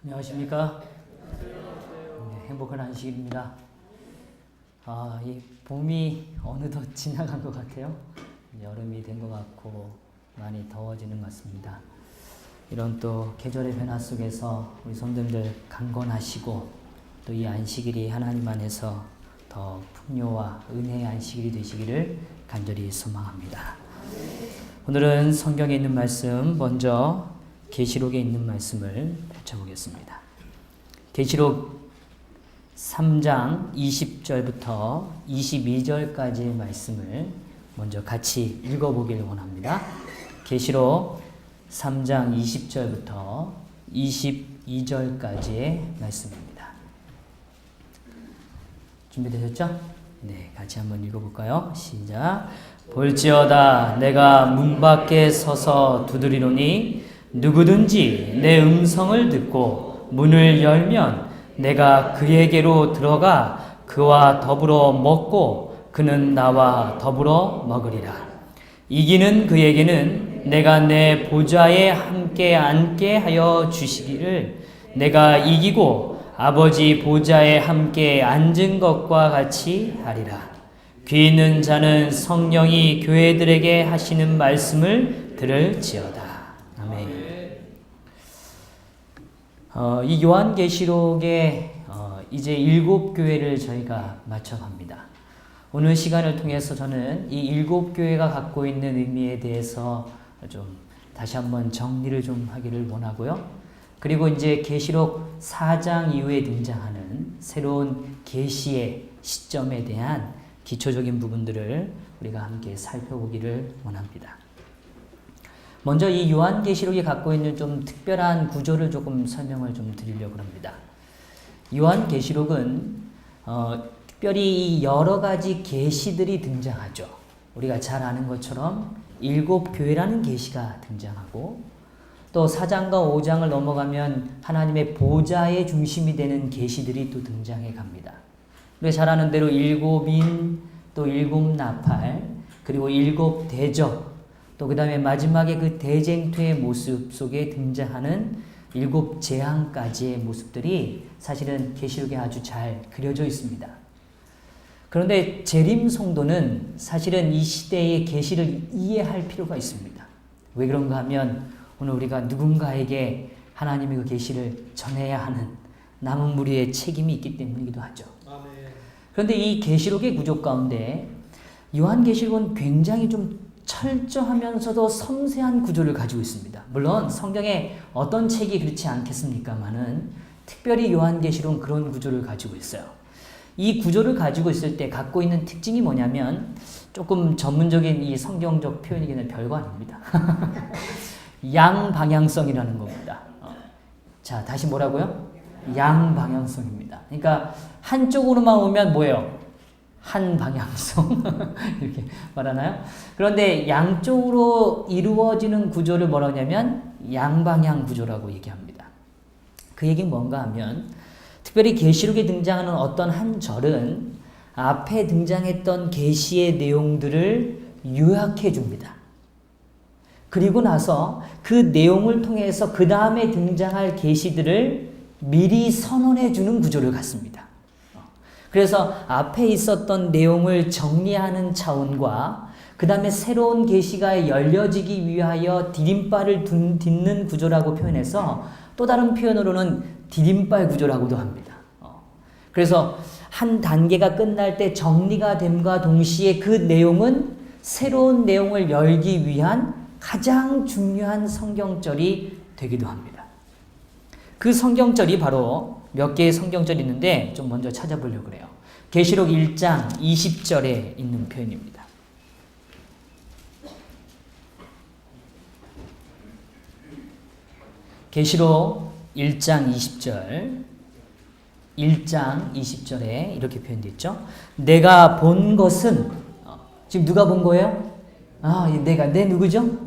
안녕하십니까? 네, 행복한 안식일입니다. 이 봄이 어느덧 지나간 것 같아요. 여름이 된 것 같고 많이 더워지는 것 같습니다. 이런 또 계절의 변화 속에서 우리 성도님들 강건하시고 또 이 안식일이 하나님 안에서 더 풍요와 은혜의 안식일이 되시기를 간절히 소망합니다. 오늘은 성경에 있는 말씀, 먼저 계시록에 있는 말씀을 펼쳐보겠습니다. 계시록 3장 20절부터 22절까지의 말씀을 먼저 같이 읽어보기를 원합니다. 계시록 3장 20절부터 22절까지의 말씀입니다. 준비되셨죠? 네, 같이 한번 읽어볼까요? 시작. 볼지어다 내가 문 밖에 서서 두드리노니 누구든지 내 음성을 듣고 문을 열면 내가 그에게로 들어가 그와 더불어 먹고 그는 나와 더불어 먹으리라. 이기는 그에게는 내가 내 보좌에 함께 앉게 하여 주시기를 내가 이기고 아버지 보좌에 함께 앉은 것과 같이 하리라. 귀 있는 자는 성령이 교회들에게 하시는 말씀을 들을지어다. 아멘. 이 요한계시록에 이제 7교회를 저희가 맞춰갑니다. 오늘 시간을 통해서 저는 이 7교회가 갖고 있는 의미에 대해서 좀 다시 한번 정리를 좀 하기를 원하고요. 그리고 이제 계시록 4장 이후에 등장하는 새로운 계시의 시점에 대한 기초적인 부분들을 우리가 함께 살펴보기를 원합니다. 먼저 이 요한계시록이 갖고 있는 좀 특별한 구조를 조금 설명을 좀 드리려고 합니다. 요한계시록은 특별히 여러 가지 계시들이 등장하죠. 우리가 잘 아는 것처럼 7교회라는 계시가 등장하고 또 4장과 5장을 넘어가면 하나님의 보좌의 중심이 되는 계시들이 또 등장해 갑니다. 우리가 잘 아는 대로 7인, 또 7나팔, 그리고 7대적, 또 그 다음에 마지막에 그 대쟁투의 모습 속에 등장하는 7재앙까지의 모습들이 사실은 계시록에 아주 잘 그려져 있습니다. 그런데 재림 성도는 사실은 이 시대의 계시를 이해할 필요가 있습니다. 왜 그런가 하면 오늘 우리가 누군가에게 하나님의 그 계시를 전해야 하는 남은 무리의 책임이 있기 때문이기도 하죠. 그런데 이 계시록의 구조 가운데 요한계시록은 굉장히 좀 철저하면서도 섬세한 구조를 가지고 있습니다. 물론 성경에 어떤 책이 그렇지 않겠습니까마는 특별히 요한계시록은 그런 구조를 가지고 있어요. 이 구조를 가지고 있을 때 갖고 있는 특징이 뭐냐면 조금 전문적인 이 성경적 표현이기는 별거 아닙니다. 양방향성이라는 겁니다. 자, 다시 뭐라고요? 양방향성입니다. 그러니까 한쪽으로만 오면 뭐예요? 한 방향성 이렇게 말하나요? 그런데 양쪽으로 이루어지는 구조를 뭐라고 하냐면 양방향 구조라고 얘기합니다. 그 얘기는 뭔가 하면 특별히 계시록에 등장하는 어떤 한 절은 앞에 등장했던 계시의 내용들을 요약해 줍니다. 그리고 나서 그 내용을 통해서 그 다음에 등장할 계시들을 미리 선언해 주는 구조를 갖습니다. 그래서 앞에 있었던 내용을 정리하는 차원과 그 다음에 새로운 계시가 열려지기 위하여 디딤발을 딛는 구조라고 표현해서 또 다른 표현으로는 디딤발 구조라고도 합니다. 그래서 한 단계가 끝날 때 정리가 됨과 동시에 그 내용은 새로운 내용을 열기 위한 가장 중요한 성경절이 되기도 합니다. 그 성경절이 바로 몇 개의 성경절이 있는데 좀 먼저 찾아보려고 그래요. 계시록 1장 20절에 있는 표현입니다. 계시록 1장 20절 1장 20절에 이렇게 표현되어 있죠. 내가 본 것은 지금 누가 본 거예요? 내 누구죠?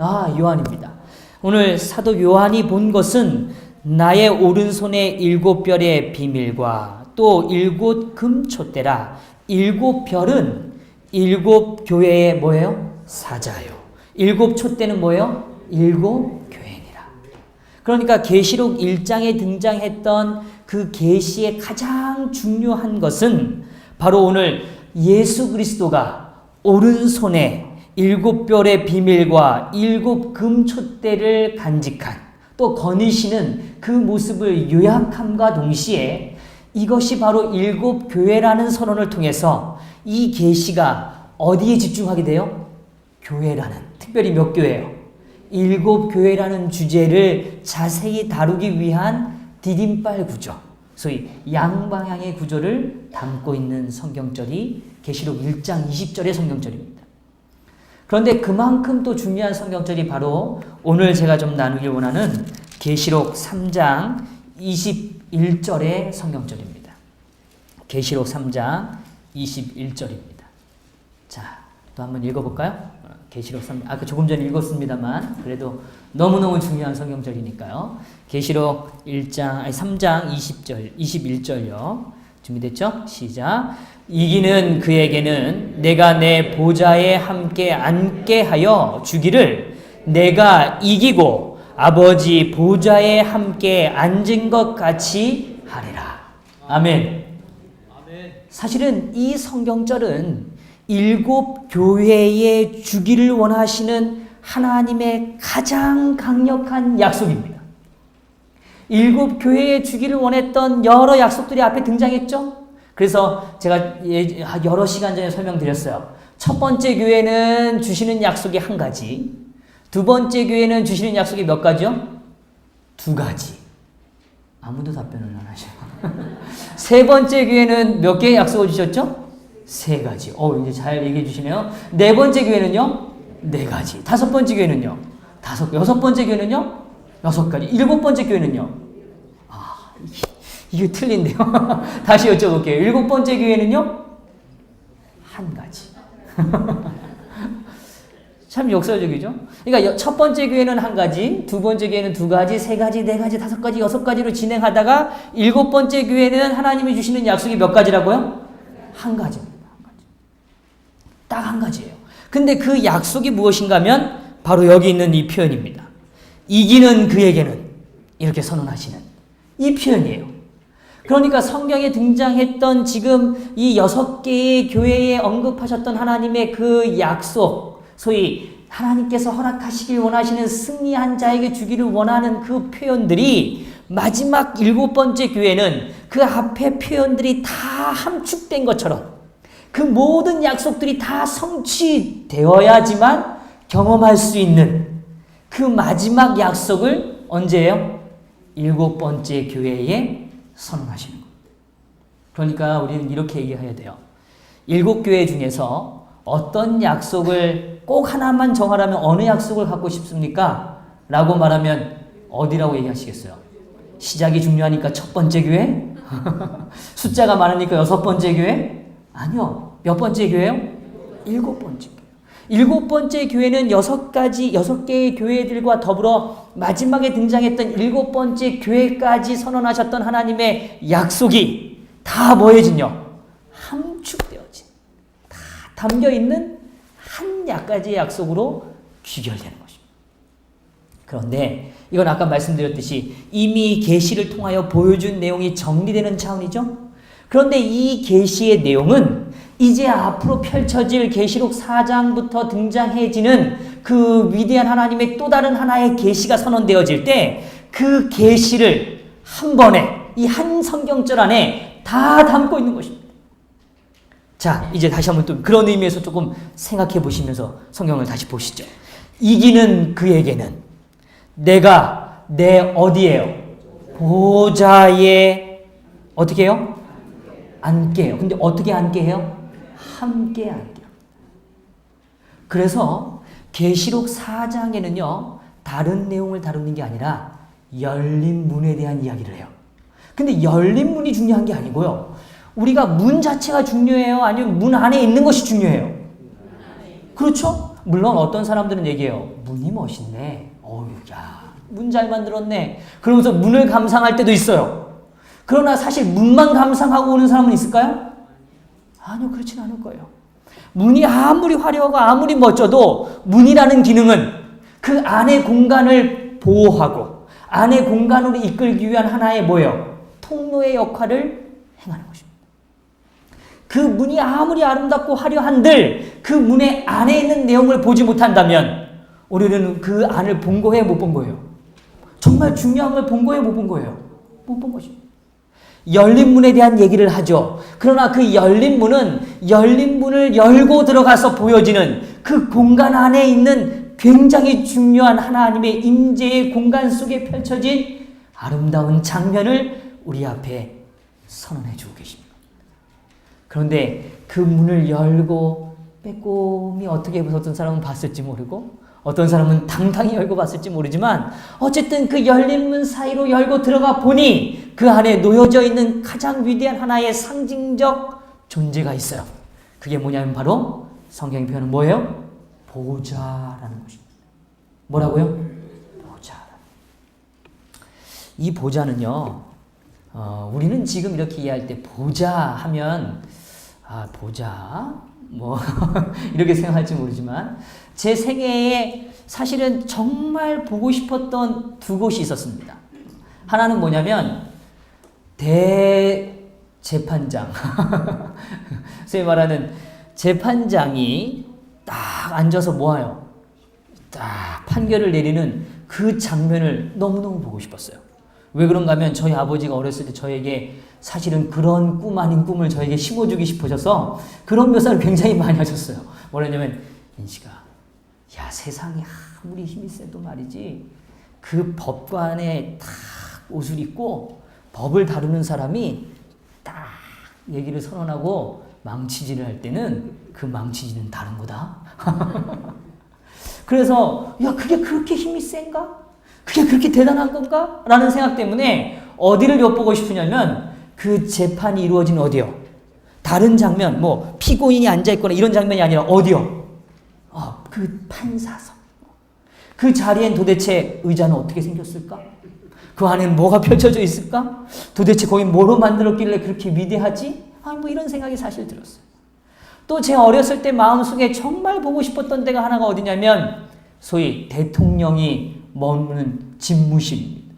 요한입니다. 오늘 사도 요한이 본 것은 나의 오른손의 7별의 비밀과 또 7 금촛대라. 7별은 7교회의 뭐예요? 사자요. 7 촛대는 뭐예요? 7교회니라. 그러니까 계시록 1장에 등장했던 그 계시의 가장 중요한 것은 바로 오늘 예수 그리스도가 오른손에 7별의 비밀과 7 금촛대를 간직한 또 거니시는 그 모습을 요약함과 동시에 이것이 바로 7 교회라는 선언을 통해서 이 계시가 어디에 집중하게 돼요? 교회라는, 특별히 몇 교회예요? 7 교회라는 주제를 자세히 다루기 위한 디딤발 구조, 소위 양방향의 구조를 담고 있는 성경절이 계시록 1장 20절의 성경절입니다. 그런데 그만큼 또 중요한 성경절이 바로 오늘 제가 좀 나누길 원하는 계시록 3장 21절의 성경절입니다. 계시록 3장 21절입니다. 자, 또 한번 읽어볼까요? 계시록 3장, 아까 조금 전에 읽었습니다만 그래도 너무너무 중요한 성경절이니까요. 계시록 3장 20절, 21절요. 준비됐죠? 시작. 이기는 그에게는 내가 내 보좌에 함께 앉게 하여 주기를 내가 이기고 아버지 보좌에 함께 앉은 것 같이 하리라. 아멘. 사실은 이 성경절은 7 교회에 주기를 원하시는 하나님의 가장 강력한 약속입니다. 7 교회에 주기를 원했던 여러 약속들이 앞에 등장했죠. 그래서 제가 여러 시간 전에 설명드렸어요. 첫 번째 교회는 주시는 약속이 한 가지, 두 번째 교회는 주시는 약속이 몇 가지요? 2가지. 아무도 답변을 안 하셔. 세 번째 교회는 몇 개의 약속을 주셨죠? 3가지. 이제 잘 얘기해 주시네요. 네 번째 교회는요? 4가지. 다섯 번째 교회는요? 5. 여섯 번째 교회는요? 6가지. 일곱 번째 교회는요? 이거 틀린데요. 다시 여쭤볼게요. 7번째 교회는요? 1가지. 참 역설적이죠? 그러니까 첫 번째 교회는 1가지, 두 번째 교회는 2가지, 3가지, 4가지, 5가지, 6가지로 진행하다가 7번째 교회는 하나님이 주시는 약속이 몇 가지라고요? 1가지입니다. 딱 1가지예요. 근데 그 약속이 무엇인가 하면 바로 여기 있는 이 표현입니다. 이기는 그에게는 이렇게 선언하시는 이 표현이에요. 그러니까 성경에 등장했던 지금 이 6개의 교회에 언급하셨던 하나님의 그 약속, 소위 하나님께서 허락하시길 원하시는 승리한 자에게 주기를 원하는 그 표현들이 마지막 7번째 교회는 그 앞에 표현들이 다 함축된 것처럼 그 모든 약속들이 다 성취되어야지만 경험할 수 있는 그 마지막 약속을 언제예요? 7번째 교회에 선언하시는 겁니다. 그러니까 우리는 이렇게 얘기해야 돼요. 7 교회 중에서 어떤 약속을 꼭 하나만 정하라면 어느 약속을 갖고 싶습니까? 라고 말하면 어디라고 얘기하시겠어요? 시작이 중요하니까 첫 번째 교회? 숫자가 많으니까 6번째 교회? 아니요. 몇 번째 교회요? 7번째 교회. 7번째 교회는 6개의 교회들과 더불어 마지막에 등장했던 7번째 교회까지 선언하셨던 하나님의 약속이 다 뭐해진요? 함축되어진, 다 담겨있는 한 가지의 약속으로 귀결되는 것입니다. 그런데 이건 아까 말씀드렸듯이 이미 계시를 통하여 보여준 내용이 정리되는 차원이죠. 그런데 이 계시의 내용은 이제 앞으로 펼쳐질 계시록 4장부터 등장해지는 그 위대한 하나님의 또 다른 하나의 계시가 선언되어질 때 그 계시를 한 번에 이 한 성경절 안에 다 담고 있는 것입니다. 자, 이제 다시 한번 또 그런 의미에서 조금 생각해 보시면서 성경을 다시 보시죠. 이기는 그에게는 내가 내 어디에요? 보좌에 어떻게 해요? 앉게 해요. 근데 어떻게 앉게 해요? 함께 앉게 해요. 그래서 계시록 4장에는요. 다른 내용을 다루는 게 아니라 열린 문에 대한 이야기를 해요. 근데 열린 문이 중요한 게 아니고요. 우리가 문 자체가 중요해요? 아니면 문 안에 있는 것이 중요해요? 그렇죠? 물론 어떤 사람들은 얘기해요. 문이 멋있네. 문 잘 만들었네. 그러면서 문을 감상할 때도 있어요. 그러나 사실 문만 감상하고 오는 사람은 있을까요? 아니요, 그렇진 않을 거예요. 문이 아무리 화려하고 아무리 멋져도 문이라는 기능은 그 안의 공간을 보호하고 안의 공간으로 이끌기 위한 하나의 뭐예요? 통로의 역할을 행하는 것입니다. 그 문이 아무리 아름답고 화려한들 그 문의 안에 있는 내용을 보지 못한다면 우리는 그 안을 본 거예요? 못 본 거예요? 정말 중요한 걸 본 거예요? 못 본 거예요? 못 본 것입니다. 열린 문에 대한 얘기를 하죠. 그러나 그 열린 문은 열린 문을 열고 들어가서 보여지는 그 공간 안에 있는 굉장히 중요한 하나님의 임재의 공간 속에 펼쳐진 아름다운 장면을 우리 앞에 선언해 주고 계십니다. 그런데 그 문을 열고 빼꼼히 어떻게 어떤 사람은 봤을지 모르고 어떤 사람은 당당히 열고 봤을지 모르지만 어쨌든 그 열린 문 사이로 열고 들어가 보니 그 안에 놓여져 있는 가장 위대한 하나의 상징적 존재가 있어요. 그게 뭐냐면 바로 성경의 표현은 뭐예요? 보좌라는 것입니다. 뭐라고요? 보좌. 이 보좌는요, 우리는 지금 이렇게 이해할 때 보좌 하면 보좌 뭐 이렇게 생각할지 모르지만 제 생애에 사실은 정말 보고 싶었던 두 곳이 있었습니다. 하나는 뭐냐면 대재판장 소위 말하는 재판장이 딱 앉아서 뭐해요? 딱 판결을 내리는 그 장면을 너무너무 보고 싶었어요. 왜 그런가 하면 저희 아버지가 어렸을 때 저에게 사실은 그런 꿈 아닌 꿈을 저에게 심어주기 싶으셔서 그런 묘사를 굉장히 많이 하셨어요. 뭐냐면 인식아, 야 세상에 아무리 힘이 세도 말이지 그 법관에 딱 옷을 입고 법을 다루는 사람이 딱 얘기를 선언하고 망치질을 할 때는 그 망치질은 다른 거다. 그래서 야 그게 그렇게 힘이 센가? 그게 그렇게 대단한 건가? 라는 생각 때문에 어디를 엿보고 싶으냐면 그 재판이 이루어진 어디요? 다른 장면, 뭐 피고인이 앉아있거나 이런 장면이 아니라 어디요? 그 판사석. 그 자리엔 도대체 의자는 어떻게 생겼을까? 그 안에는 뭐가 펼쳐져 있을까? 도대체 거기 뭐로 만들었길래 그렇게 위대하지? 뭐 이런 생각이 사실 들었어요. 또 제 어렸을 때 마음속에 정말 보고 싶었던 데가 하나가 어디냐면 소위 대통령이 머무는 집무실입니다.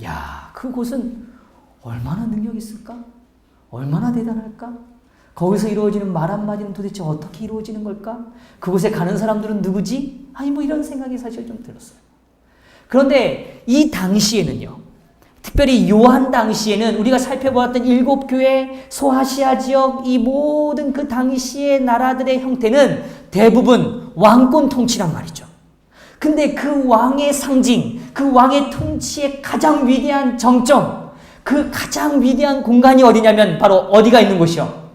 야, 그곳은 얼마나 능력이 있을까? 얼마나 대단할까? 거기서 이루어지는 말 한마디는 도대체 어떻게 이루어지는 걸까? 그곳에 가는 사람들은 누구지? 뭐 이런 생각이 사실 좀 들었어요. 그런데 이 당시에는요, 특별히 요한 당시에는 우리가 살펴보았던 7교회, 소아시아 지역, 이 모든 그 당시의 나라들의 형태는 대부분 왕권 통치란 말이죠. 근데 그 왕의 상징, 그 왕의 통치의 가장 위대한 정점, 그 가장 위대한 공간이 어디냐면 바로 어디가 있는 곳이요?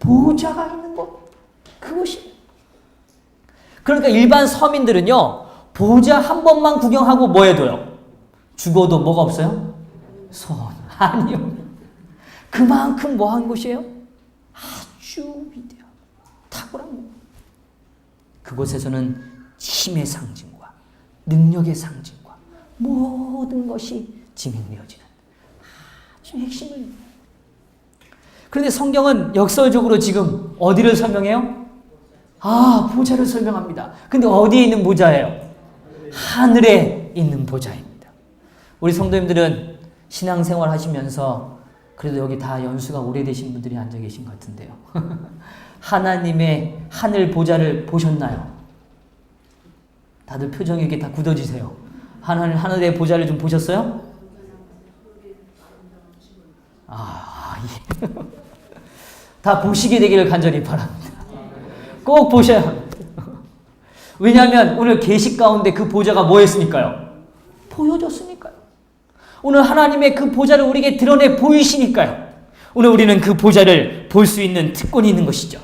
보좌가 있는 곳. 그곳이. 그러니까 일반 서민들은요, 보좌 한 번만 구경하고 뭐 해둬요? 죽어도 뭐가 없어요? 손. 아니요. 그만큼 뭐한 곳이에요? 아주 위대한, 탁월한 곳. 그곳에서는 힘의 상징과 능력의 상징과 모든 것이 진행되어지는 아주 핵심을. 그런데 성경은 역설적으로 지금 어디를 설명해요? 보좌를 설명합니다. 근데 어디에 있는 보좌예요? 하늘에 있는 보좌입니다. 우리 성도님들은 신앙생활 하시면서 그래도 여기 다 연수가 오래되신 분들이 앉아 계신 것 같은데요. 하나님의 하늘 보좌를 보셨나요? 다들 표정이 이렇게 다 굳어지세요. 하늘의 보좌를 좀 보셨어요? 예. 다 보시게 되기를 간절히 바랍니다. 꼭 보셔야 합니다. 왜냐하면 오늘 계시 가운데 그 보좌가 뭐였으니까요? 보여줬으니까요. 오늘 하나님의 그 보좌를 우리에게 드러내 보이시니까요. 오늘 우리는 그 보좌를 볼 수 있는 특권이 있는 것이죠.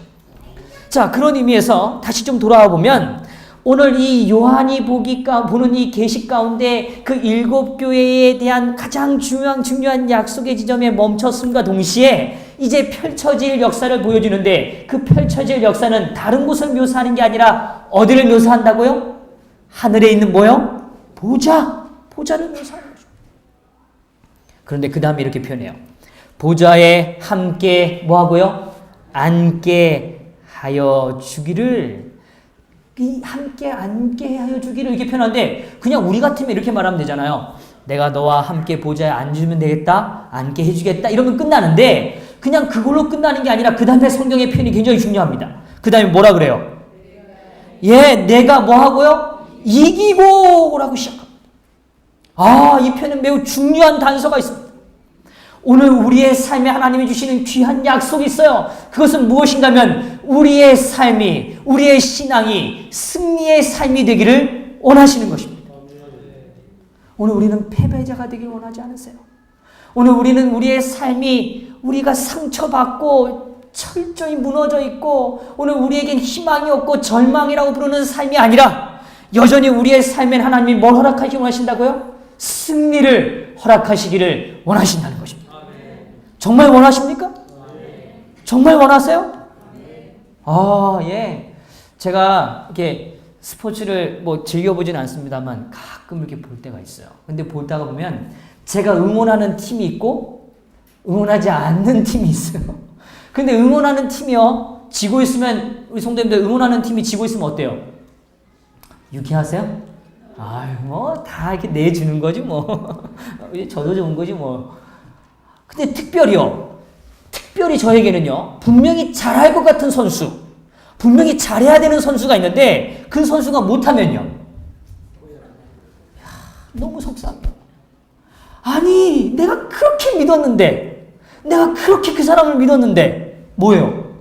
자, 그런 의미에서 다시 좀 돌아와 보면 오늘 이 요한이 보는 이 계시 가운데 그 7교회에 대한 가장 중요한 약속의 지점에 멈췄음과 동시에 이제 펼쳐질 역사를 보여주는데 그 펼쳐질 역사는 다른 곳을 묘사하는 게 아니라 어디를 묘사한다고요? 하늘에 있는 뭐요? 보좌를 묘사하는 거죠. 그런데 그 다음에 이렇게 표현해요. 보좌에 함께 뭐하고요? 앉게 하여 주기를. 함께 앉게 하여 주기를 이렇게 표현하는데 그냥 우리 같으면 이렇게 말하면 되잖아요. 내가 너와 함께 보좌에 앉으면 되겠다, 앉게 해주겠다 이러면 끝나는데 그냥 그걸로 끝나는 게 아니라 그 다음에 성경의 표현이 굉장히 중요합니다. 그 다음에 뭐라 그래요? 예, 내가 뭐 하고요? 이기고 라고 시작합니다. 이 표현은 매우 중요한 단서가 있습니다. 오늘 우리의 삶에 하나님이 주시는 귀한 약속이 있어요. 그것은 무엇인가면 우리의 삶이, 우리의 신앙이 승리의 삶이 되기를 원하시는 것입니다. 오늘 우리는 패배자가 되길 원하지 않으세요? 오늘 우리는 우리의 삶이 우리가 상처받고 철저히 무너져 있고 오늘 우리에겐 희망이 없고 절망이라고 부르는 삶이 아니라 여전히 우리의 삶엔 하나님이 뭘 허락하시기 원하신다고요? 승리를 허락하시기를 원하신다는 것입니다. 정말 원하십니까? 정말 원하세요? 예. 제가 이렇게 스포츠를 뭐 즐겨보진 않습니다만 가끔 이렇게 볼 때가 있어요. 근데 보다가 보면 제가 응원하는 팀이 있고 응원하지 않는 팀이 있어요. 근데 응원하는 팀이요. 지고 있으면 우리 성도님들 응원하는 팀이 지고 있으면 어때요? 유쾌하세요? 다 이렇게 내주는 거지 뭐. 저도 좋은 거지 뭐. 근데 특별히 저에게는요, 분명히 잘할 것 같은 선수, 분명히 잘해야 되는 선수가 있는데 그 선수가 못하면요, 너무 속상해요. 아니, 내가 그렇게 믿었는데, 내가 그렇게 그 사람을 믿었는데 뭐예요?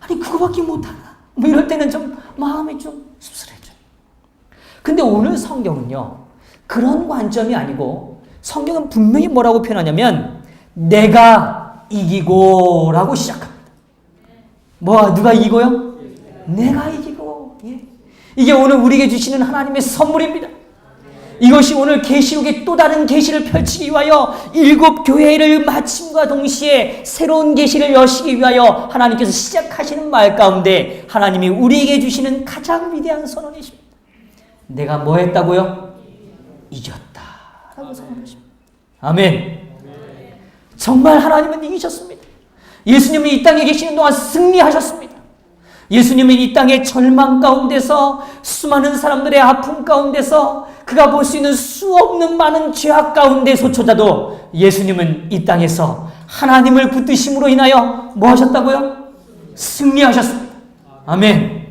아니, 그거밖에 못하나? 뭐 이럴 때는 좀 마음이 좀 씁쓸해져요. 근데 오늘 성경은요, 그런 관점이 아니고 성경은 분명히 뭐라고 표현하냐면 내가 이기고 라고 시작합니다. 누가 이기고요? 내가 이기고. 예. 이게 오늘 우리에게 주시는 하나님의 선물입니다. 이것이 오늘 계시록의 또 다른 계시를 펼치기 위하여 7 교회를 마침과 동시에 새로운 계시를 여시기 위하여 하나님께서 시작하시는 말 가운데 하나님이 우리에게 주시는 가장 위대한 선언이십니다. 내가 뭐 했다고요? 이겼다 라고 선언하십니다. 아멘. 정말 하나님은 이기셨습니다. 예수님이 이 땅에 계시는 동안 승리하셨습니다. 예수님은 이 땅의 절망 가운데서 수많은 사람들의 아픔 가운데서 그가 볼 수 있는 수없는 많은 죄악 가운데서조차도 예수님은 이 땅에서 하나님을 붙드심으로 인하여 뭐 하셨다고요? 승리하셨습니다. 아멘.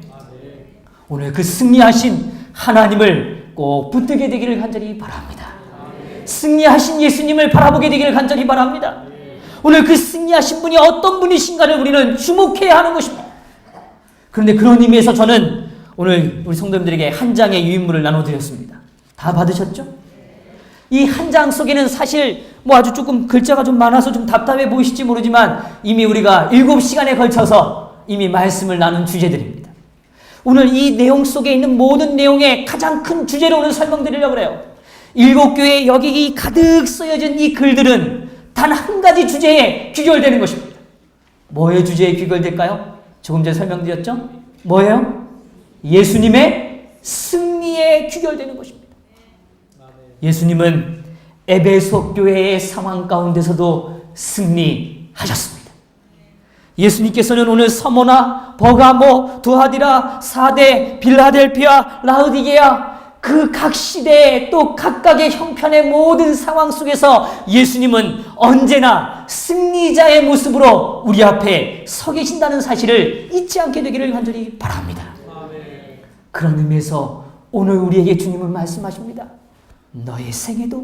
오늘 그 승리하신 하나님을 꼭 붙들게 되기를 간절히 바랍니다. 승리하신 예수님을 바라보게 되기를 간절히 바랍니다. 오늘 그 승리하신 분이 어떤 분이신가를 우리는 주목해야 하는 것입니다. 그런데 그런 의미에서 저는 오늘 우리 성도님들에게 한 장의 유인물을 나눠드렸습니다. 다 받으셨죠? 이 한 장 속에는 사실 아주 조금 글자가 좀 많아서 좀 답답해 보이실지 모르지만 이미 우리가 7시간에 걸쳐서 이미 말씀을 나눈 주제들입니다. 오늘 이 내용 속에 있는 모든 내용의 가장 큰 주제를 오늘 설명드리려고 그래요. 7 교회에 여기 가득 쓰여진 이 글들은 단 한 가지 주제에 귀결되는 것입니다. 뭐의 주제에 귀결될까요? 조금 전에 설명드렸죠? 뭐예요? 예수님의 승리에 귀결되는 것입니다. 예수님은 에베소 교회의 상황 가운데서도 승리하셨습니다. 예수님께서는 오늘 서모나, 버가모, 두아디라, 사대, 빌라델피아, 라우디게아 그 각 시대에 또 각각의 형편의 모든 상황 속에서 예수님은 언제나 승리자의 모습으로 우리 앞에 서 계신다는 사실을 잊지 않게 되기를 간절히 바랍니다. 그런 의미에서 오늘 우리에게 주님은 말씀하십니다. 너의 생애도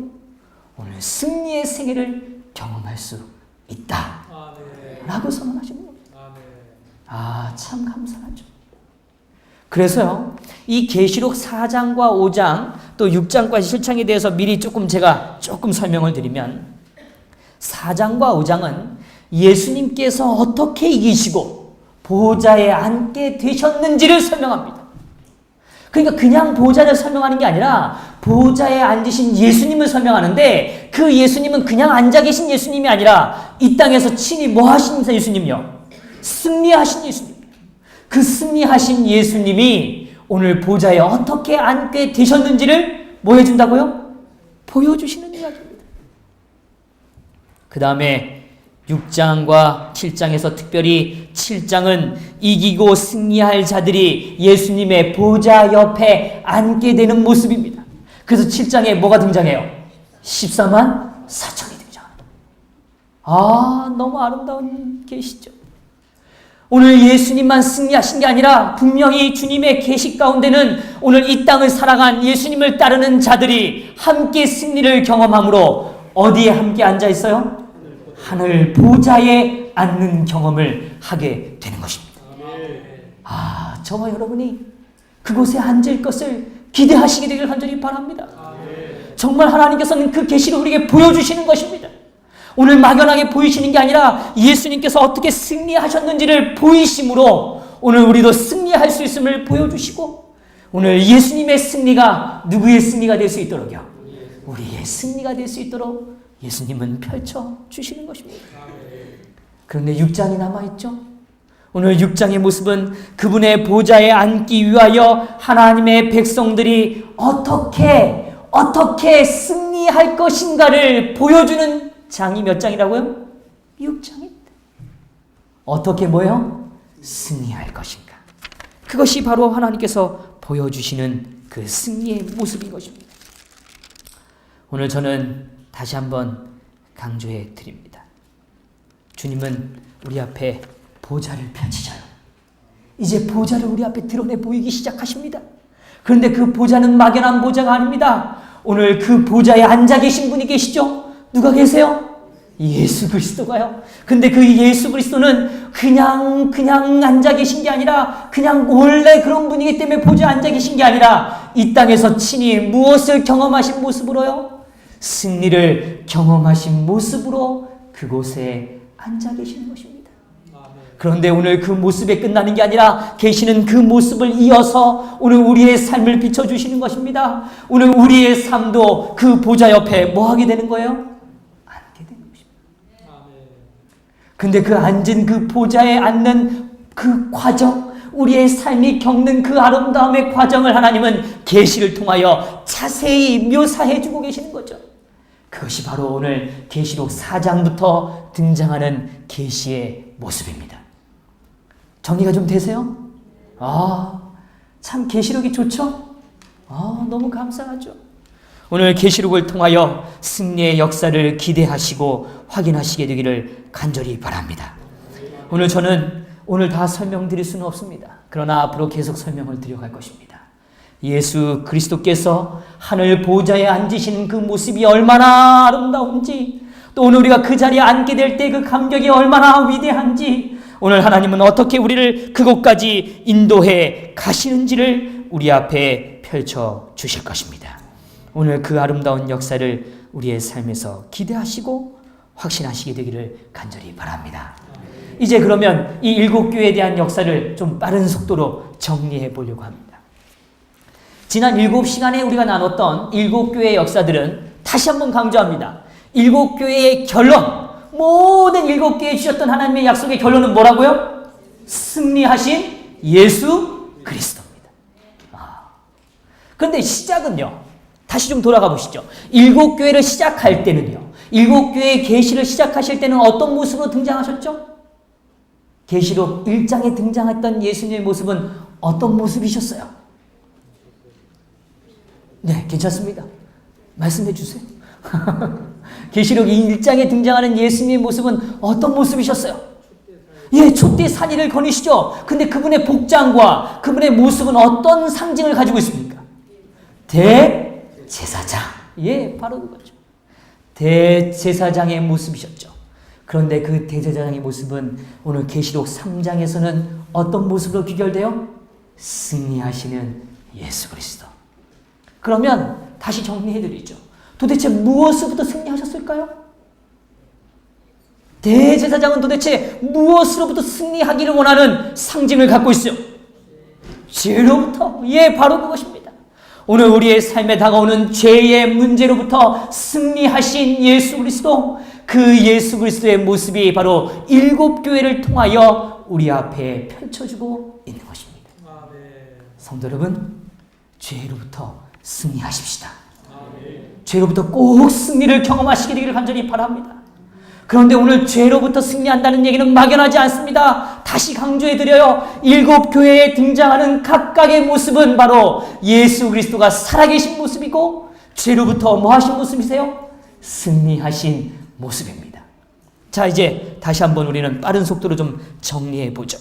오늘 승리의 생애를 경험할 수 있다 라고 선언하십니다. 참 감사하죠. 그래서요, 이 계시록 4장과 5장 또 6장과 7장에 대해서 미리 제가 조금 설명을 드리면 4장과 5장은 예수님께서 어떻게 이기시고 보좌에 앉게 되셨는지를 설명합니다. 그러니까 그냥 보좌를 설명하는 게 아니라 보좌에 앉으신 예수님을 설명하는데 그 예수님은 그냥 앉아 계신 예수님이 아니라 이 땅에서 친히 뭐 하신 예수님이요? 승리하신 예수님. 그 승리하신 예수님이 오늘 보좌에 어떻게 앉게 되셨는지를 뭐 해준다고요? 보여주시는 이야기입니다. 그 다음에 6장과 7장에서 특별히 7장은 이기고 승리할 자들이 예수님의 보좌 옆에 앉게 되는 모습입니다. 그래서 7장에 뭐가 등장해요? 14만 4천이 등장합니다. 아, 너무 아름다운 계시죠. 오늘 예수님만 승리하신 게 아니라 분명히 주님의 계시 가운데는 오늘 이 땅을 살아간 예수님을 따르는 자들이 함께 승리를 경험함으로 어디에 함께 앉아 있어요? 하늘 보좌에 앉는 경험을 하게 되는 것입니다. 아, 저와 여러분이 그곳에 앉을 것을 기대하시게 되길 간절히 바랍니다. 정말 하나님께서는 그 계시를 우리에게 보여주시는 것입니다. 오늘 막연하게 보이시는 게 아니라 예수님께서 어떻게 승리하셨는지를 보이심으로 오늘 우리도 승리할 수 있음을 보여주시고 오늘 예수님의 승리가 누구의 승리가 될 수 있도록요? 우리의 승리가 될 수 있도록 예수님은 펼쳐주시는 것입니다. 그런데 6장이 남아있죠? 오늘 6장의 모습은 그분의 보좌에 앉기 위하여 하나님의 백성들이 어떻게 승리할 것인가를 보여주는 장이 몇 장이라고요? 6장입니다. 어떻게 뭐요? 승리할 것인가. 그것이 바로 하나님께서 보여주시는 그 승리의 모습인 것입니다. 오늘 저는 다시 한번 강조해 드립니다. 주님은 우리 앞에 보좌를 펼치셔요. 이제 보좌를 우리 앞에 드러내 보이기 시작하십니다. 그런데 그 보좌는 막연한 보좌가 아닙니다. 오늘 그 보좌에 앉아 계신 분이 계시죠? 누가 계세요? 예수 그리스도가요. 근데 그 예수 그리스도는 그냥 앉아 계신 게 아니라 그냥 원래 그런 분이기 때문에 보좌에 앉아 계신 게 아니라 이 땅에서 친히 무엇을 경험하신 모습으로요? 승리를 경험하신 모습으로 그곳에 앉아 계시는 것입니다. 그런데 오늘 그 모습에 끝나는 게 아니라 계시는 그 모습을 이어서 오늘 우리의 삶을 비춰주시는 것입니다. 오늘 우리의 삶도 그 보좌 옆에 뭐 하게 되는 거예요? 앉게 되는 것입니다. 근데 그 앉은 그 보좌에 앉는 그 과정, 우리의 삶이 겪는 그 아름다움의 과정을 하나님은 계시를 통하여 자세히 묘사해 주고 계시는 거죠. 그것이 바로 오늘 계시록 4장부터 등장하는 계시의 모습입니다. 정리가 좀 되세요? 참 계시록이 좋죠? 너무 감사하죠. 오늘 계시록을 통하여 승리의 역사를 기대하시고 확인하시게 되기를 간절히 바랍니다. 오늘 저는 오늘 다 설명드릴 수는 없습니다. 그러나 앞으로 계속 설명을 드려갈 것입니다. 예수 그리스도께서 하늘 보좌에 앉으신 그 모습이 얼마나 아름다운지, 또 오늘 우리가 그 자리에 앉게 될 때 그 감격이 얼마나 위대한지, 오늘 하나님은 어떻게 우리를 그곳까지 인도해 가시는지를 우리 앞에 펼쳐 주실 것입니다. 오늘 그 아름다운 역사를 우리의 삶에서 기대하시고 확신하시게 되기를 간절히 바랍니다. 이제 그러면 이 7교회에 대한 역사를 좀 빠른 속도로 정리해 보려고 합니다. 지난 7시간에 우리가 나눴던 7교회의 역사들은 다시 한번 강조합니다. 7교회의 결론, 모든 7교회에 주셨던 하나님의 약속의 결론은 뭐라고요? 승리하신 예수 그리스도입니다. 그런데 시작은요, 다시 좀 돌아가 보시죠. 7교회를 시작할 때는요, 7교회의 계시를 시작하실 때는 어떤 모습으로 등장하셨죠? 계시록 1장에 등장했던 예수님의 모습은 어떤 모습이셨어요? 네, 괜찮습니다. 말씀해 주세요. 계시록 1장에 등장하는 예수님의 모습은 어떤 모습이셨어요? 예, 촛대 산이를 거니시죠. 근데 그분의 복장과 그분의 모습은 어떤 상징을 가지고 있습니까? 대제사장. 예, 바로 그거죠. 대제사장의 모습이셨죠. 그런데 그 대제사장의 모습은 오늘 계시록 3장에서는 어떤 모습으로 귀결돼요? 승리하시는 예수 그리스도. 그러면 다시 정리해드리죠. 도대체 무엇으로부터 승리하셨을까요? 대제사장은 도대체 무엇으로부터 승리하기를 원하는 상징을 갖고 있어요? 죄로부터. 예, 바로 그것입니다. 오늘 우리의 삶에 다가오는 죄의 문제로부터 승리하신 예수 그리스도, 그 예수 그리스도의 모습이 바로 7교회를 통하여 우리 앞에 펼쳐주고 있는 것입니다. 성도 여러분, 죄로부터 승리하십시다. 죄로부터 꼭 승리를 경험하시게 되기를 간절히 바랍니다. 그런데 오늘 죄로부터 승리한다는 얘기는 막연하지 않습니다. 다시 강조해드려요. 7교회에 등장하는 각각의 모습은 바로 예수 그리스도가 살아계신 모습이고 죄로부터 뭐 하신 모습이세요? 승리하신 모습입니다. 자, 이제 다시 한번 우리는 빠른 속도로 좀 정리해 보죠.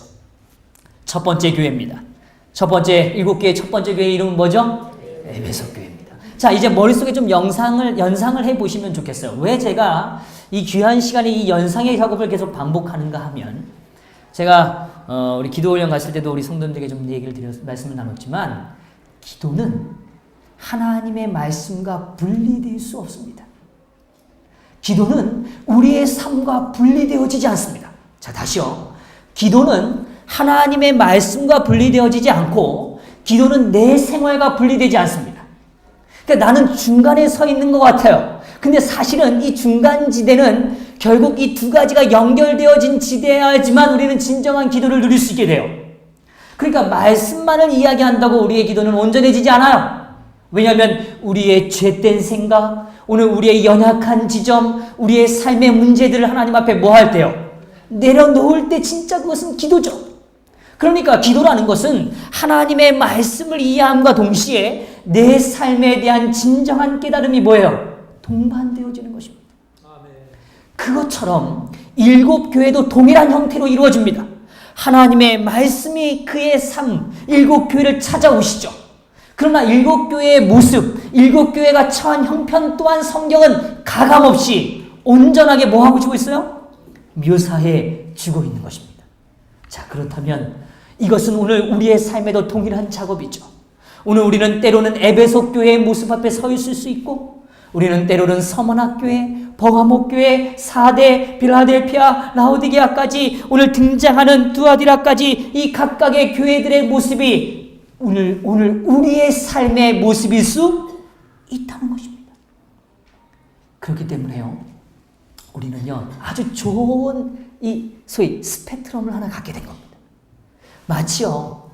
첫 번째 교회입니다. 첫 번째 7개의 첫 번째 교회 이름은 뭐죠? 에베소 교회입니다. 자, 이제 머릿속에 좀 연상을 해 보시면 좋겠어요. 왜 제가 이 귀한 시간에 이 연상의 작업을 계속 반복하는가 하면, 제가 우리 기도훈련 갔을 때도 우리 성도님들에게 좀 말씀을 나눴지만, 기도는 하나님의 말씀과 분리될 수 없습니다. 기도는 우리의 삶과 분리되어지지 않습니다. 자, 다시요. 기도는 하나님의 말씀과 분리되어지지 않고, 기도는 내 생활과 분리되지 않습니다. 그러니까 나는 중간에 서 있는 것 같아요. 근데 사실은 이 중간 지대는 결국 이 두 가지가 연결되어진 지대야지만 우리는 진정한 기도를 누릴 수 있게 돼요. 그러니까 말씀만을 이야기한다고 우리의 기도는 온전해지지 않아요. 왜냐하면 우리의 죄된 생각, 오늘 우리의 연약한 지점, 우리의 삶의 문제들을 하나님 앞에 뭐 할 때요? 내려놓을 때 진짜 그것은 기도죠. 그러니까 기도라는 것은 하나님의 말씀을 이해함과 동시에 내 삶에 대한 진정한 깨달음이 뭐예요? 동반되어지는 것입니다. 그것처럼 7교회도 동일한 형태로 이루어집니다. 하나님의 말씀이 그의 삶, 7교회를 찾아오시죠. 그러나 7교회의 모습, 7교회가 처한 형편 또한 성경은 가감없이 온전하게 뭐하고 주고 있어요? 묘사해 주고 있는 것입니다. 자, 그렇다면 이것은 오늘 우리의 삶에도 동일한 작업이죠. 오늘 우리는 때로는 에베소 교회의 모습 앞에 서 있을 수 있고, 우리는 때로는 서머나 교회, 버가모 교회, 사대, 빌라델피아, 라오디게아까지 오늘 등장하는 두아디라까지 이 각각의 교회들의 모습이 오늘 우리의 삶의 모습일 수 있다는 것입니다. 그렇기 때문에요, 우리는요 아주 좋은 이 소위 스펙트럼을 하나 갖게 된 겁니다. 마치요,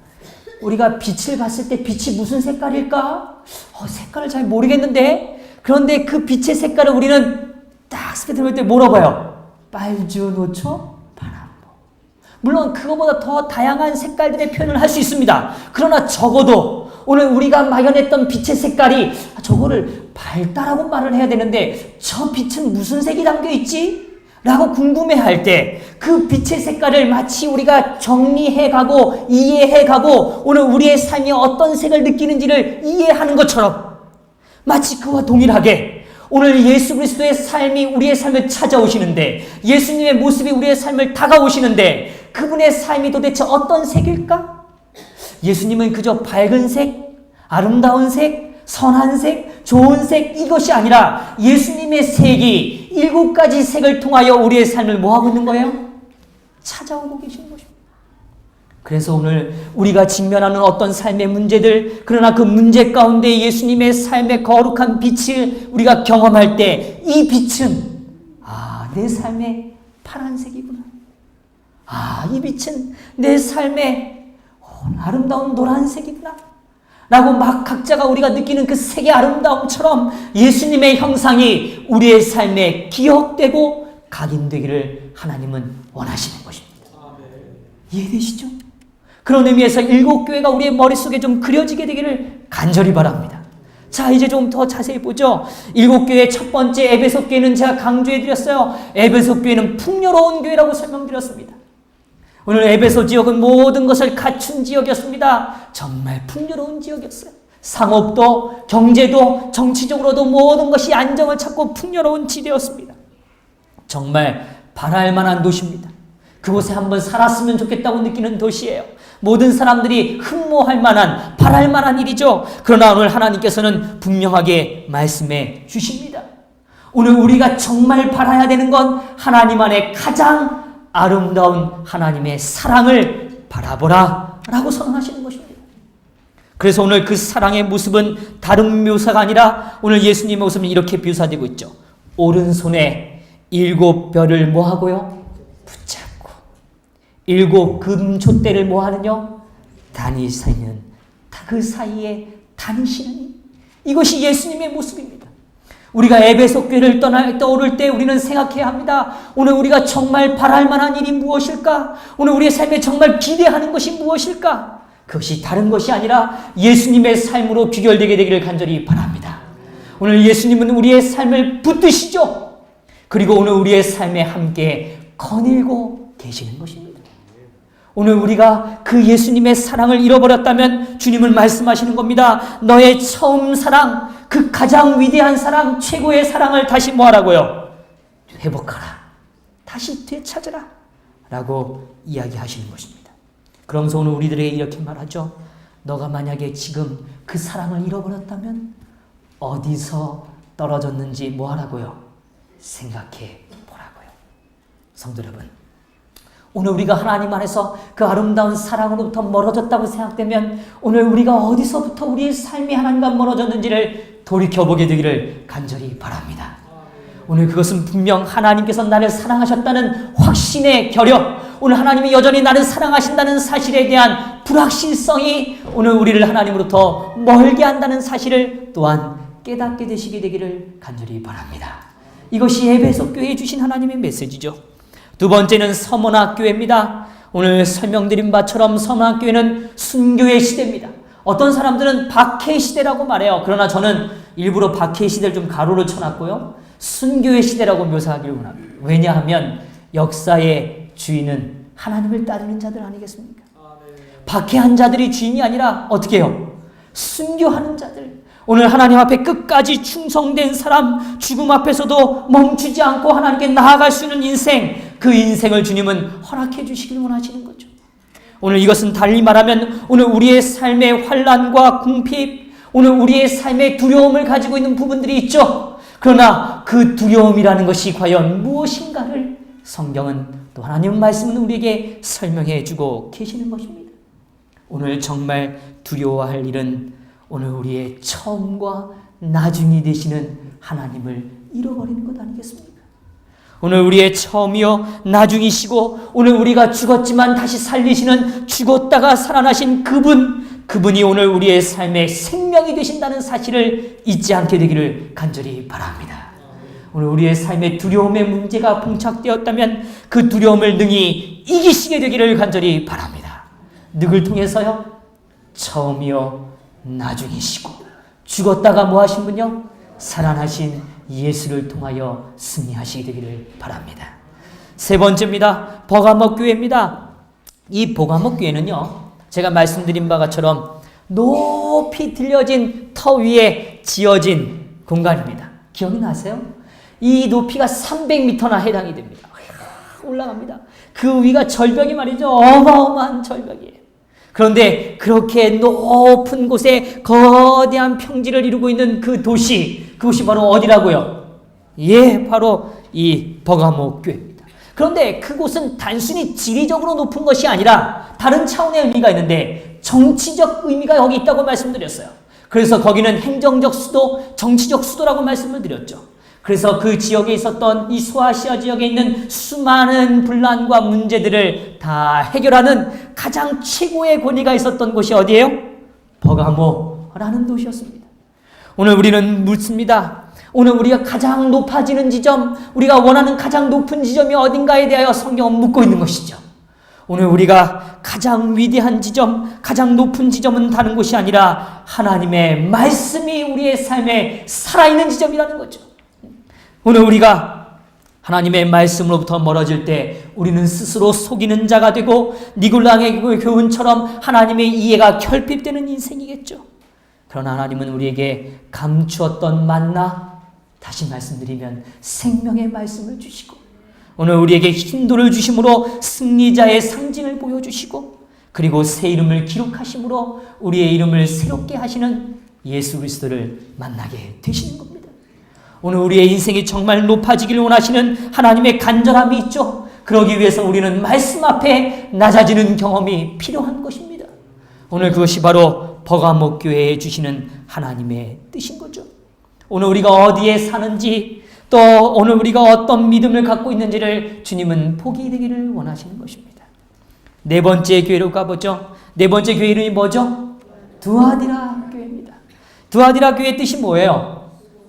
우리가 빛을 봤을 때 빛이 무슨 색깔일까? 색깔을 잘 모르겠는데, 그런데 그 빛의 색깔을 우리는 딱 스펙트럼을 때 뭐라고 봐요? 빨주, 노초, 파란보. 물론 그거보다 더 다양한 색깔들의 표현을 할 수 있습니다. 그러나 적어도 오늘 우리가 막연했던 빛의 색깔이 저거를 밝다라고 말을 해야 되는데, 저 빛은 무슨 색이 담겨있지? 라고 궁금해할 때 그 빛의 색깔을 마치 우리가 정리해가고 이해해가고 오늘 우리의 삶이 어떤 색을 느끼는지를 이해하는 것처럼, 마치 그와 동일하게 오늘 예수 그리스도의 삶이 우리의 삶을 찾아오시는데, 예수님의 모습이 우리의 삶을 다가오시는데, 그분의 삶이 도대체 어떤 색일까? 예수님은 그저 밝은 색, 아름다운 색, 선한 색, 좋은 색, 이것이 아니라 예수님의 색이 7가지 색을 통하여 우리의 삶을 뭐하고 있는 거예요? 찾아오고 계시는 것입니다. 그래서 오늘 우리가 직면하는 어떤 삶의 문제들, 그러나 그 문제 가운데 예수님의 삶의 거룩한 빛을 우리가 경험할 때, 이 빛은 내 삶의 파란색이구나. 이 빛은 내 삶의 아름다운 노란색이구나. 라고 막 각자가 우리가 느끼는 그 색의 아름다움처럼 예수님의 형상이 우리의 삶에 기억되고 각인되기를 하나님은 원하시는 것입니다. 이해되시죠? 그런 의미에서 7교회가 우리의 머릿속에 좀 그려지게 되기를 간절히 바랍니다. 자, 이제 좀 더 자세히 보죠. 7교회 첫 번째 에베소 교회는 제가 강조해드렸어요. 에베소 교회는 풍요로운 교회라고 설명드렸습니다. 오늘 에베소 지역은 모든 것을 갖춘 지역이었습니다. 정말 풍요로운 지역이었어요. 상업도, 경제도, 정치적으로도 모든 것이 안정을 찾고 풍요로운 지대였습니다. 정말 바랄 만한 도시입니다. 그곳에 한번 살았으면 좋겠다고 느끼는 도시예요. 모든 사람들이 흠모할 만한, 바랄 만한 일이죠. 그러나 오늘 하나님께서는 분명하게 말씀해 주십니다. 오늘 우리가 정말 바라야 되는 건 하나님 안에 가장 아름다운 하나님의 사랑을 바라보라 라고 선언하시는 것입니다. 그래서 오늘 그 사랑의 모습은 다른 묘사가 아니라 오늘 예수님의 모습은 이렇게 묘사되고 있죠. 오른손에 7별을 뭐하고요? 붙잡고 7 금촛대를 뭐하느냐? 다니시는, 그 사이에 다니시는, 이것이 예수님의 모습입니다. 우리가 에베소 교회를 떠오를 때 우리는 생각해야 합니다. 오늘 우리가 정말 바랄 만한 일이 무엇일까? 오늘 우리의 삶에 정말 기대하는 것이 무엇일까? 그것이 다른 것이 아니라 예수님의 삶으로 귀결되게 되기를 간절히 바랍니다. 오늘 예수님은 우리의 삶을 붙드시죠. 그리고 오늘 우리의 삶에 함께 거닐고 계시는 것입니다. 오늘 우리가 그 예수님의 사랑을 잃어버렸다면 주님은 말씀하시는 겁니다. 너의 처음 사랑, 그 가장 위대한 사랑, 최고의 사랑을 다시 뭐하라고요? 회복하라. 다시 되찾으라. 라고 이야기하시는 것입니다. 그러면서 오늘 우리들에게 이렇게 말하죠. 너가 만약에 지금 그 사랑을 잃어버렸다면 어디서 떨어졌는지 뭐하라고요? 생각해 보라고요. 성도 여러분, 오늘 우리가 하나님 안에서 그 아름다운 사랑으로부터 멀어졌다고 생각되면 오늘 우리가 어디서부터 우리의 삶이 하나님과 멀어졌는지를 돌이켜보게 되기를 간절히 바랍니다. 오늘 그것은 분명 하나님께서 나를 사랑하셨다는 확신의 결여, 오늘 하나님이 여전히 나를 사랑하신다는 사실에 대한 불확실성이 오늘 우리를 하나님으로부터 멀게 한다는 사실을 또한 깨닫게 되시게 되기를 간절히 바랍니다. 이것이 에베소 교회에 주신 하나님의 메시지죠. 두 번째는 서문학교회입니다. 오늘 설명드린 바처럼 서문학교회는 순교의 시대입니다. 어떤 사람들은 박해 시대라고 말해요. 그러나 저는 일부러 박해 시대를 좀 가로를 쳐놨고요. 순교의 시대라고 묘사하기를 원합니다. 왜냐하면 역사의 주인은 하나님을 따르는 자들 아니겠습니까? 박해한 자들이 주인이 아니라 어떻게 해요? 순교하는 자들. 오늘 하나님 앞에 끝까지 충성된 사람, 죽음 앞에서도 멈추지 않고 하나님께 나아갈 수 있는 인생, 그 인생을 주님은 허락해 주시길 원하시는 거죠. 오늘 이것은 달리 말하면 오늘 우리의 삶의 환난과 궁핍, 오늘 우리의 삶의 두려움을 가지고 있는 부분들이 있죠. 그러나 그 두려움이라는 것이 과연 무엇인가를 성경은 또 하나님 말씀은 우리에게 설명해 주고 계시는 것입니다. 오늘 정말 두려워할 일은 오늘 우리의 처음과 나중이 되시는 하나님을 잃어버리는 것 아니겠습니까? 오늘 우리의 처음이요 나중이시고 오늘 우리가 죽었지만 다시 살리시는 죽었다가 살아나신 그분이 오늘 우리의 삶의 생명이 되신다는 사실을 잊지 않게 되기를 간절히 바랍니다. 오늘 우리의 삶에 두려움의 문제가 봉착되었다면 그 두려움을 능히 이기시게 되기를 간절히 바랍니다. 누굴 통해서요? 처음이요 나중이시고 죽었다가 뭐 하신 분요? 살아나신 예수를 통하여 승리하시게 되기를 바랍니다. 세 번째입니다. 버가모 교회입니다. 이 버가모 교회는요, 제가 말씀드린 바처럼 높이 들려진 터 위에 지어진 공간입니다. 기억이 나세요? 이 높이가 300m나 해당이 됩니다. 올라갑니다. 그 위가 절벽이 말이죠. 어마어마한 절벽이에요. 그런데 그렇게 높은 곳에 거대한 평지를 이루고 있는 그 도시, 그곳이 바로 어디라고요? 예, 바로 이 버가모 교회입니다. 그런데 그곳은 단순히 지리적으로 높은 것이 아니라 다른 차원의 의미가 있는데 정치적 의미가 여기 있다고 말씀드렸어요. 그래서 거기는 행정적 수도, 정치적 수도라고 말씀을 드렸죠. 그래서 그 지역에 있었던 이 소아시아 지역에 있는 수많은 분란과 문제들을 다 해결하는 가장 최고의 권위가 있었던 곳이 어디예요? 버가모라는 도시였습니다. 오늘 우리는 묻습니다. 오늘 우리가 가장 높아지는 지점, 우리가 원하는 가장 높은 지점이 어딘가에 대하여 성경은 묻고 있는 것이죠. 오늘 우리가 가장 위대한 지점, 가장 높은 지점은 다른 곳이 아니라 하나님의 말씀이 우리의 삶에 살아있는 지점이라는 거죠. 오늘 우리가 하나님의 말씀으로부터 멀어질 때 우리는 스스로 속이는 자가 되고 니골라의 교훈처럼 하나님의 이해가 결핍되는 인생이겠죠. 그러나 하나님은 우리에게 감추었던 만나, 다시 말씀드리면 생명의 말씀을 주시고 오늘 우리에게 힘도를 주심으로 승리자의 상징을 보여주시고 그리고 새 이름을 기록하심으로 우리의 이름을 새롭게 하시는 예수 그리스도를 만나게 되시는 겁니다. 오늘 우리의 인생이 정말 높아지기를 원하시는 하나님의 간절함이 있죠. 그러기 위해서 우리는 말씀 앞에 낮아지는 경험이 필요한 것입니다. 오늘 그것이 바로 버가모 교회에 주시는 하나님의 뜻인 거죠. 오늘 우리가 어디에 사는지 또 오늘 우리가 어떤 믿음을 갖고 있는지를 주님은 보게 되기를 원하시는 것입니다. 네 번째 교회로 가보죠. 네 번째 교회 이름이 뭐죠? 두아디라 교회입니다. 두아디라 교회의 뜻이 뭐예요?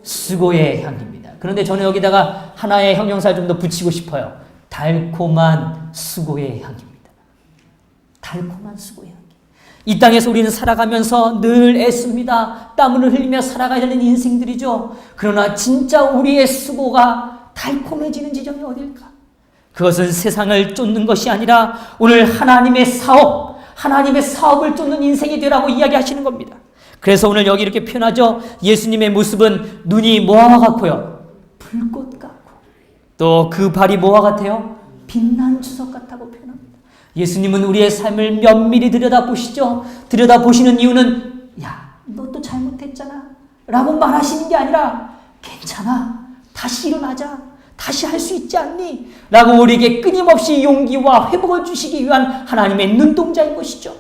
수고의 향기입니다. 그런데 저는 여기다가 하나의 형용사를 좀 더 붙이고 싶어요. 달콤한 수고의 향기입니다. 달콤한 수고의 향기. 이 땅에서 우리는 살아가면서 늘 애씁니다. 땀을 흘리며 살아가야 되는 인생들이죠. 그러나 진짜 우리의 수고가 달콤해지는 지점이 어딜까? 그것은 세상을 쫓는 것이 아니라 오늘 하나님의 사업, 하나님의 사업을 쫓는 인생이 되라고 이야기하시는 겁니다. 그래서 오늘 여기 이렇게 표현하죠. 예수님의 모습은 눈이 뭐와 같고요? 불꽃 같고, 또 그 발이 뭐와 같아요? 빛난 주석 같다고 표현합니다. 예수님은 우리의 삶을 면밀히 들여다보시죠. 들여다보시는 이유는 야, 너 또 잘못했잖아 라고 말하시는 게 아니라 괜찮아, 다시 일어나자, 다시 할 수 있지 않니? 라고 우리에게 끊임없이 용기와 회복을 주시기 위한 하나님의 눈동자인 것이죠.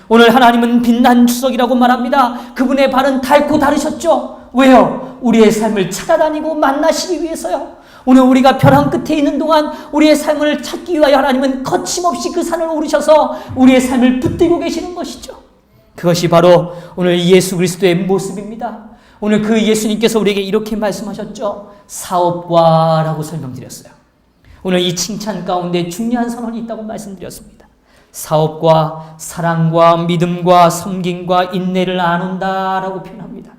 오늘 하나님은 빛난 주석이라고 말합니다. 그분의 발은 닳고 다르셨죠. 왜요? 우리의 삶을 찾아다니고 만나시기 위해서요. 오늘 우리가 벼랑 끝에 있는 동안 우리의 삶을 찾기 위하여 하나님은 거침없이 그 산을 오르셔서 우리의 삶을 붙들고 계시는 것이죠. 그것이 바로 오늘 예수 그리스도의 모습입니다. 오늘 그 예수님께서 우리에게 이렇게 말씀하셨죠. 사업과라고 설명드렸어요. 오늘 이 칭찬 가운데 중요한 선언이 있다고 말씀드렸습니다. 사업과 사랑과 믿음과 섬김과 인내를 나눈다라고 표현합니다.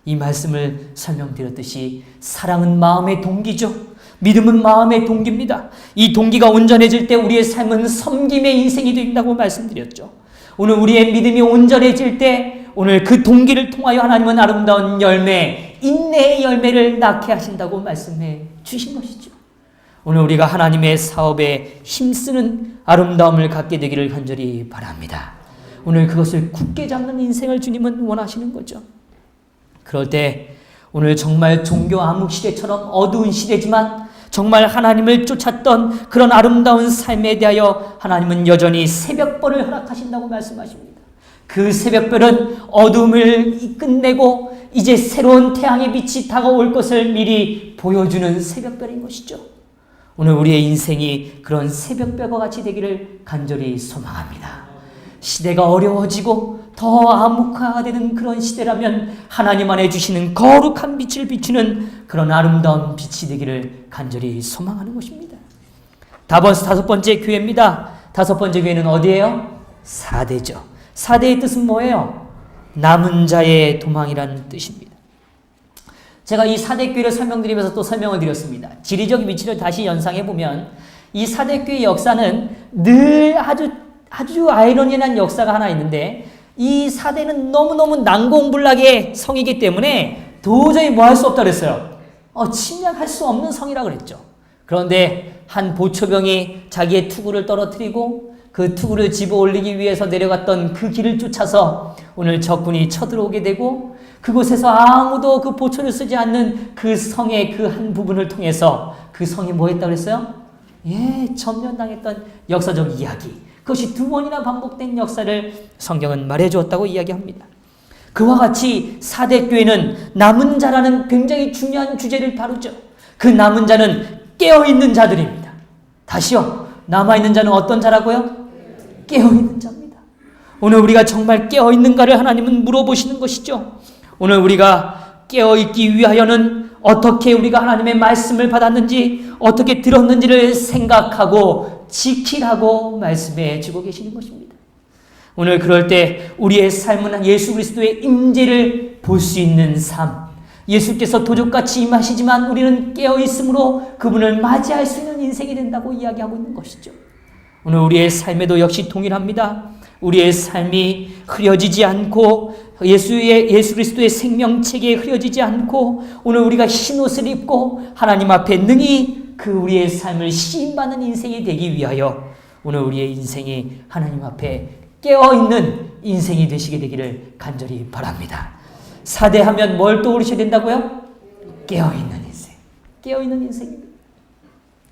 이 말씀을 설명드렸듯이 사랑은 마음의 동기죠. 믿음은 마음의 동기입니다. 이 동기가 온전해질 때 우리의 삶은 섬김의 인생이 된다고 말씀드렸죠. 오늘 우리의 믿음이 온전해질 때 오늘 그 동기를 통하여 하나님은 아름다운 열매, 인내의 열매를 낳게 하신다고 말씀해 주신 것이죠. 오늘 우리가 하나님의 사업에 힘쓰는 아름다움을 갖게 되기를 간절히 바랍니다. 오늘 그것을 굳게 잡는 인생을 주님은 원하시는 거죠. 그럴 때 오늘 정말 종교 암흑 시대처럼 어두운 시대지만 정말 하나님을 쫓았던 그런 아름다운 삶에 대하여 하나님은 여전히 새벽별을 허락하신다고 말씀하십니다. 그 새벽별은 어둠을 끝내고 이제 새로운 태양의 빛이 다가올 것을 미리 보여주는 새벽별인 것이죠. 오늘 우리의 인생이 그런 새벽별과 같이 되기를 간절히 소망합니다. 시대가 어려워지고 더 암흑화되는 그런 시대라면 하나님 안에 주시는 거룩한 빛을 비추는 그런 아름다운 빛이 되기를 간절히 소망하는 것입니다. 다섯 번째 교회입니다. 다섯 번째 교회는 어디예요? 사대죠. 사대의 뜻은 뭐예요? 남은 자의 도망이라는 뜻입니다. 제가 이 사대교회를 설명드리면서 또 설명을 드렸습니다. 지리적 위치를 다시 연상해 보면 이 사대교회의 역사는 늘 아주 아이러니한 역사가 하나 있는데 이 사대는 너무너무 난공불락의 성이기 때문에 도저히 뭐 할 수 없다 그랬어요. 침략할 수 없는 성이라 그랬죠. 그런데 한 보초병이 자기의 투구를 떨어뜨리고 그 투구를 집어 올리기 위해서 내려갔던 그 길을 쫓아서 오늘 적군이 쳐들어오게 되고 그곳에서 아무도 그 보초를 쓰지 않는 그 성의 그 한 부분을 통해서 그 성이 뭐 했다고 그랬어요? 점령당했던 역사적 이야기. 그것이 두 번이나 반복된 역사를 성경은 말해주었다고 이야기합니다. 그와 같이 사대교회는 남은 자라는 굉장히 중요한 주제를 다루죠. 그 남은 자는 깨어있는 자들입니다. 다시요. 남아있는 자는 어떤 자라고요? 깨어있는 자입니다. 오늘 우리가 정말 깨어있는가를 하나님은 물어보시는 것이죠. 오늘 우리가 깨어있기 위하여는 어떻게 우리가 하나님의 말씀을 받았는지 어떻게 들었는지를 생각하고 지키라고 말씀해 주고 계시는 것입니다. 오늘 그럴 때 우리의 삶은 예수 그리스도의 임재를 볼 수 있는 삶, 예수께서 도적같이 임하시지만 우리는 깨어있음으로 그분을 맞이할 수 있는 인생이 된다고 이야기하고 있는 것이죠. 오늘 우리의 삶에도 역시 동일합니다. 우리의 삶이 흐려지지 않고 예수 그리스도의 생명책에 흐려지지 않고 오늘 우리가 흰 옷을 입고 하나님 앞에 능히 그 우리의 삶을 시인받는 인생이 되기 위하여 오늘 우리의 인생이 하나님 앞에 깨어있는 인생이 되시게 되기를 간절히 바랍니다. 사대하면 뭘 떠오르셔야 된다고요? 깨어있는 인생. 깨어있는 인생입니다.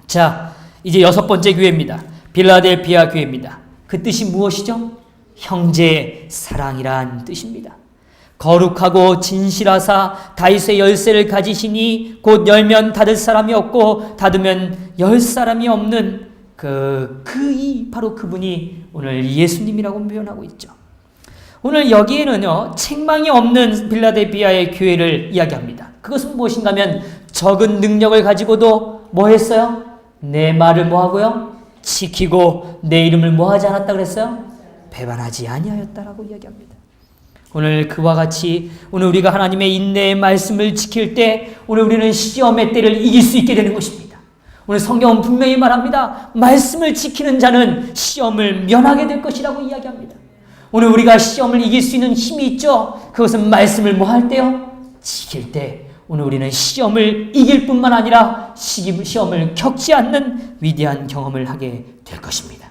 자, 이제 여섯 번째 교회입니다. 빌라델피아 교회입니다. 그 뜻이 무엇이죠? 형제의 사랑이란 뜻입니다. 거룩하고 진실하사 다윗의 열쇠를 가지시니 곧 열면 닫을 사람이 없고 닫으면 열 사람이 없는 바로 그분이 오늘 예수님이라고 표현하고 있죠. 오늘 여기에는요, 책망이 없는 빌라델피아의 교회를 이야기합니다. 그것은 무엇인가 하면 적은 능력을 가지고도 뭐 했어요? 내 말을 뭐 하고요? 지키고 내 이름을 뭐 하지 않았다 그랬어요? 배반하지 아니하였다라고 이야기합니다. 오늘 그와 같이 오늘 우리가 하나님의 인내의 말씀을 지킬 때 오늘 우리는 시험의 때를 이길 수 있게 되는 것입니다. 오늘 성경은 분명히 말합니다. 말씀을 지키는 자는 시험을 면하게 될 것이라고 이야기합니다. 오늘 우리가 시험을 이길 수 있는 힘이 있죠. 그것은 말씀을 뭐 할 때요? 지킬 때. 오늘 우리는 시험을 이길 뿐만 아니라 시험을 겪지 않는 위대한 경험을 하게 될 것입니다.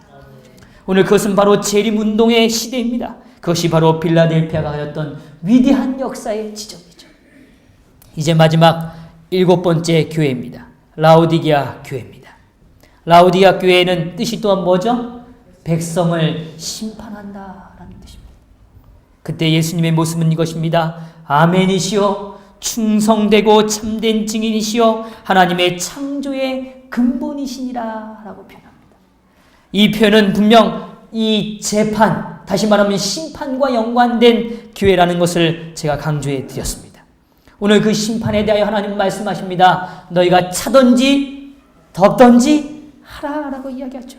오늘 그것은 바로 재림운동의 시대입니다. 그것이 바로 빌라델피아가 가졌던 위대한 역사의 지점이죠. 이제 마지막 7번째 교회입니다. 라오디게아 교회입니다. 라오디게아 교회는 뜻이 또한 뭐죠? 백성을 심판한다라는 뜻입니다. 그때 예수님의 모습은 이것입니다. 아멘이시오. 충성되고 참된 증인이시오. 하나님의 창조의 근본이시니라 라고 표현합니다. 이 표현은 분명 이 재판, 다시 말하면 심판과 연관된 교회라는 것을 제가 강조해 드렸습니다. 오늘 그 심판에 대하여 하나님 말씀하십니다. 너희가 차든지 덥든지 하라라고 이야기하죠.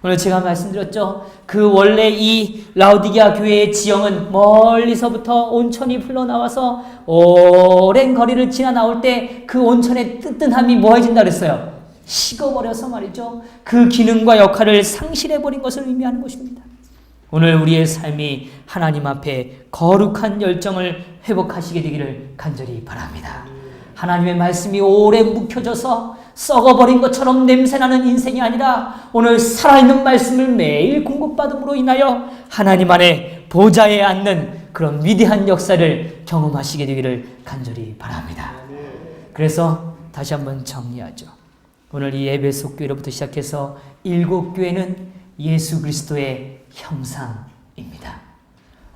오늘 제가 말씀드렸죠. 그 원래 이 라오디게아 교회의 지형은 멀리서부터 온천이 흘러나와서 오랜 거리를 지나 나올 때 그 온천의 뜨뜻함이 뭐해진다 그랬어요? 식어버려서 말이죠. 그 기능과 역할을 상실해버린 것을 의미하는 것입니다. 오늘 우리의 삶이 하나님 앞에 거룩한 열정을 회복하시게 되기를 간절히 바랍니다. 하나님의 말씀이 오래 묵혀져서 썩어버린 것처럼 냄새나는 인생이 아니라 오늘 살아있는 말씀을 매일 공급받음으로 인하여 하나님 안에 보좌에 앉는 그런 위대한 역사를 경험하시게 되기를 간절히 바랍니다. 그래서 다시 한번 정리하죠. 오늘 이 에베소 교회로부터 시작해서 7교회는 예수 그리스도의 형상입니다.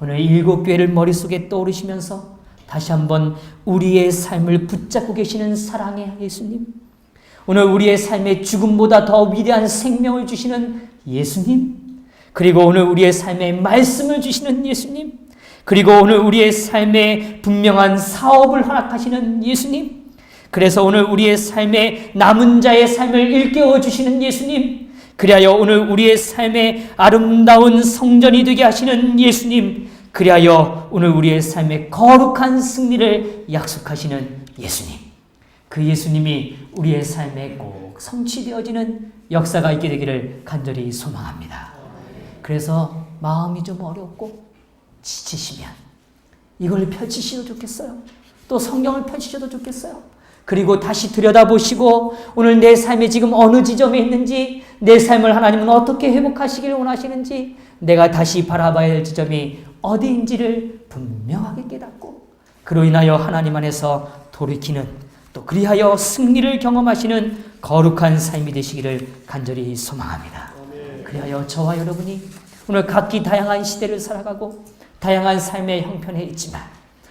오늘 7교회를 머릿속에 떠오르시면서 다시 한번 우리의 삶을 붙잡고 계시는 사랑의 예수님, 오늘 우리의 삶에 죽음보다 더 위대한 생명을 주시는 예수님, 그리고 오늘 우리의 삶에 말씀을 주시는 예수님, 그리고 오늘 우리의 삶에 분명한 사업을 허락하시는 예수님, 그래서 오늘 우리의 삶에 남은 자의 삶을 일깨워 주시는 예수님, 그리하여 오늘 우리의 삶에 아름다운 성전이 되게 하시는 예수님, 그리하여 오늘 우리의 삶에 거룩한 승리를 약속하시는 예수님, 그 예수님이 우리의 삶에 꼭 성취되어지는 역사가 있게 되기를 간절히 소망합니다. 그래서 마음이 좀 어렵고 지치시면 이걸 펼치셔도 좋겠어요. 또 성경을 펼치셔도 좋겠어요. 그리고 다시 들여다보시고 오늘 내 삶이 지금 어느 지점에 있는지, 내 삶을 하나님은 어떻게 회복하시기를 원하시는지, 내가 다시 바라봐야 할 지점이 어디인지를 분명하게 깨닫고 그로 인하여 하나님 안에서 돌이키는, 또 그리하여 승리를 경험하시는 거룩한 삶이 되시기를 간절히 소망합니다. 그리하여 저와 여러분이 오늘 각기 다양한 시대를 살아가고 다양한 삶의 형편에 있지만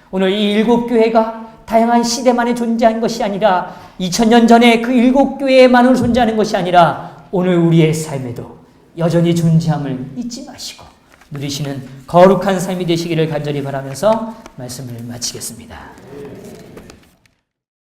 오늘 이 7교회가 다양한 시대만에 존재한 것이 아니라 2000년 전에 그 7교회만으로 존재하는 것이 아니라 오늘 우리의 삶에도 여전히 존재함을 잊지 마시고 누리시는 거룩한 삶이 되시기를 간절히 바라면서 말씀을 마치겠습니다.